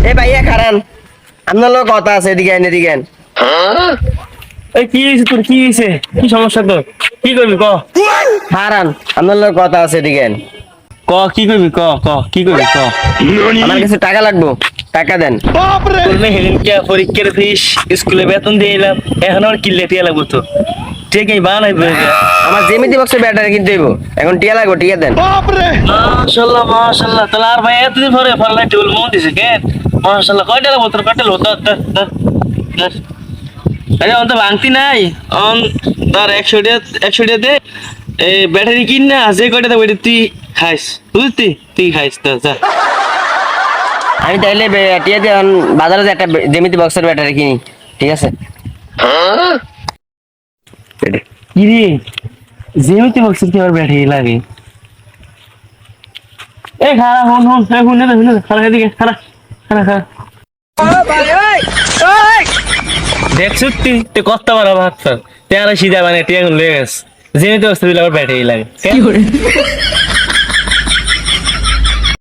এ ভাইয়া খারান, আপনার লোক কথা আছে, এদিকে আইন, এদিকে আইন। এই কি হয়েছে তোর, কি হয়েছে, কি সমস্যা তোর, কি করবি ক? খারান, আপনার লোক কথা আছে, এদিকে আইন। ক কি করবি, ক ক কি করবি ক? আমার কাছে টাকা লাগবো, টাকা দেন। তোর না হেলিনকে পরীক্ষার ফিস স্কুলে বেতন দিয়ে এলাম, এখন আর কিনলে টিয়া লাগবো তো, ঠিক এই বানাই আমার জেমিতি বক্সের ব্যাটারি কিনতে হইব, এখন টিয়া লাগবো, টিয়া দেন। মাশাল্লাহ মাশাল্লাহ, তাহলে আর ভাই এতদিন পরে ফল টেবিল মন দিছে কেন? মাশাল্লাহ, কয়টা লাগবো তোর, কয়টা লাগবো? আরে অন্ত ভাঙতি নাই, অন তার 100 দে, এই ব্যাটারি কিন না, যে কয়টা দেবো তুই খাইস, বুঝতি, তুই খাইস তো যা। আমি তাইলে টিয়া দিয়ে এখন বাজারে যে একটা জেমিতি বক্সের ব্যাটারি কিনি, ঠিক আছে? কি রে, জেমিতে বক্সের কি আমার ব্যাটারি লাগে? এ খারা হন হন, হুনে খারা, এদিকে খারা খারা খারা। দেখছ তুই কত বড় ভাত, তেরা সিধা মানে টিয়া লয়ে গেছে, জেমিতে বক্সের আবার ব্যাটারি লাগে।